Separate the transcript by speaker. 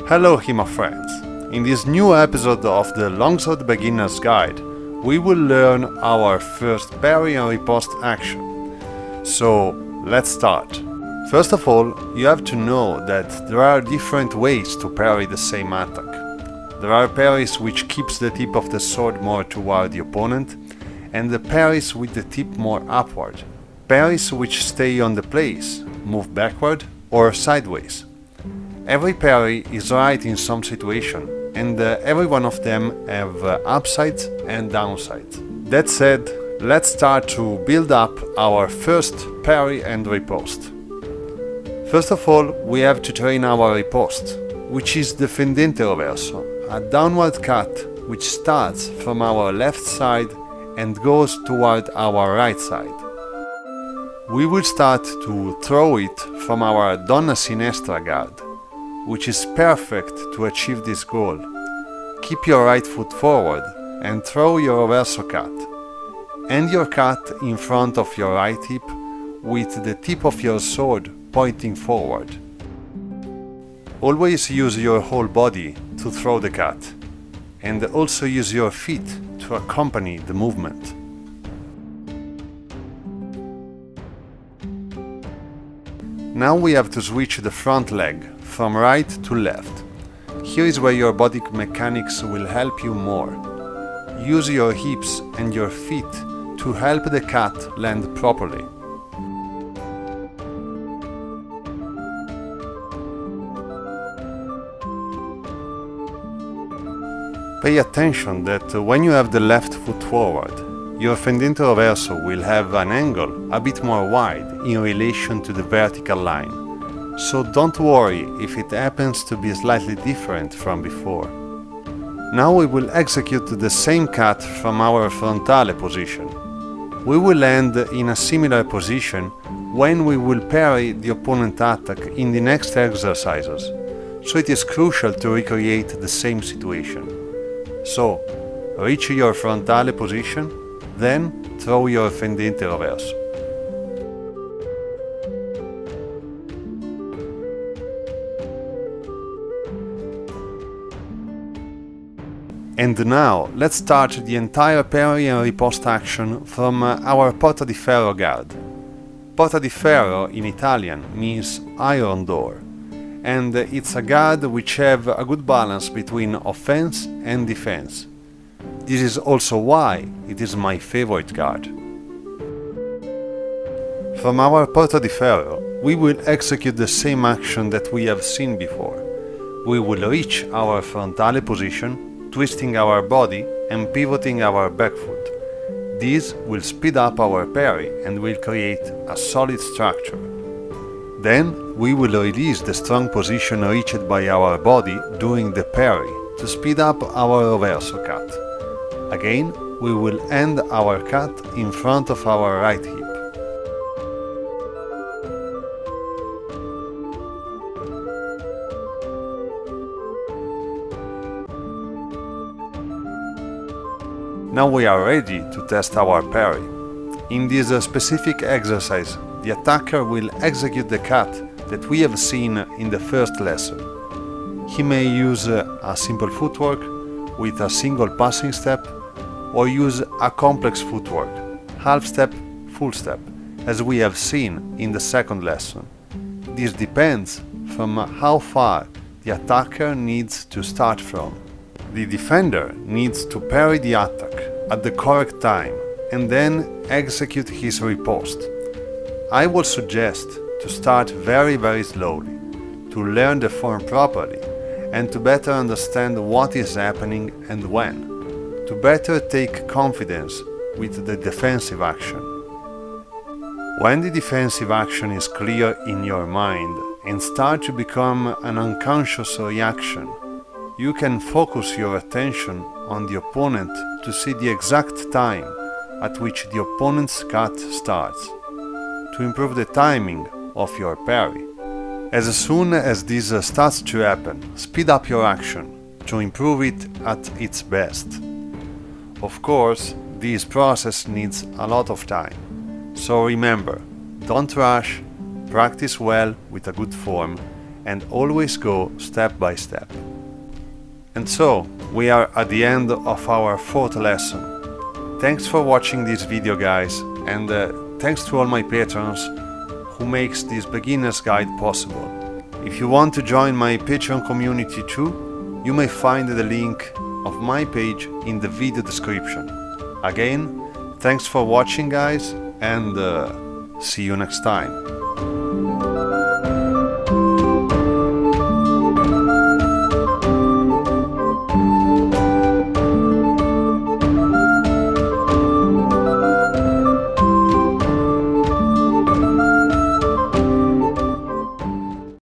Speaker 1: Hello HEMA friends! In this new episode of the Longsword Beginner's Guide, we will learn our first parry and riposte action. So, let's start. First of all, you have to know that there are different ways to parry the same attack. There are parries which keeps the tip of the sword more toward the opponent, and the parries with the tip more upward. Parries which stay on the place, move backward or sideways. Every parry is right in some situation, and every one of them have upsides and downsides. That said, let's start to build up our first parry and riposte. First of all, we have to train our riposte, which is the fendente reverso, a downward cut which starts from our left side and goes toward our right side. We will start to throw it from our donna sinistra guard, which is perfect to achieve this goal. Keep your right foot forward and throw your reverso cut. End your cut in front of your right hip with the tip of your sword pointing forward. Always use your whole body to throw the cut, and also use your feet to accompany the movement. Now we have to switch the front leg from right to left. Here is where your body mechanics will help you more. Use your hips and your feet to help the cut land properly. Pay attention that when you have the left foot forward, your fendente reverso will have an angle a bit more wide in relation to the vertical line. So don't worry if it happens to be slightly different from before. Now we will execute the same cut from our frontale position. We will end in a similar position when we will parry the opponent attack in the next exercises, so it is crucial to recreate the same situation. So, reach your frontale position, then throw your fendente reverso. And now, let's start the entire parry and riposte action from our porta di ferro guard. Porta di ferro in Italian means iron door, and it's a guard which have a good balance between offense and defense. This is also why it is my favorite guard. From our porta di ferro, we will execute the same action that we have seen before. We will reach our frontale position, twisting our body and pivoting our back foot. This will speed up our parry and will create a solid structure. Then we will release the strong position reached by our body during the parry to speed up our reverso cut. Again, we will end our cut in front of our right hip. Now we are ready to test our parry. In this specific exercise, the attacker will execute the cut that we have seen in the first lesson. He may use a simple footwork with a single passing step, or use a complex footwork, half step, full step, as we have seen in the second lesson. This depends from how far the attacker needs to start from. The defender needs to parry the attack at the correct time and then execute his riposte. I would suggest to start very slowly, to learn the form properly and to better understand what is happening and when, to better take confidence with the defensive action. When the defensive action is clear in your mind and start to become an unconscious reaction, you can focus your attention on the opponent to see the exact time at which the opponent's cut starts, to improve the timing of your parry. As soon as this starts to happen, speed up your action to improve it at its best. Of course, this process needs a lot of time, so remember, don't rush, practice well with a good form, and always go step by step. And so, we are at the end of our 4th lesson. Thanks for watching this video, guys, and thanks to all my patrons who makes this beginner's guide possible. If you want to join my Patreon community too, you may find the link of my page in the video description. Again, thanks for watching, guys, and see you next time.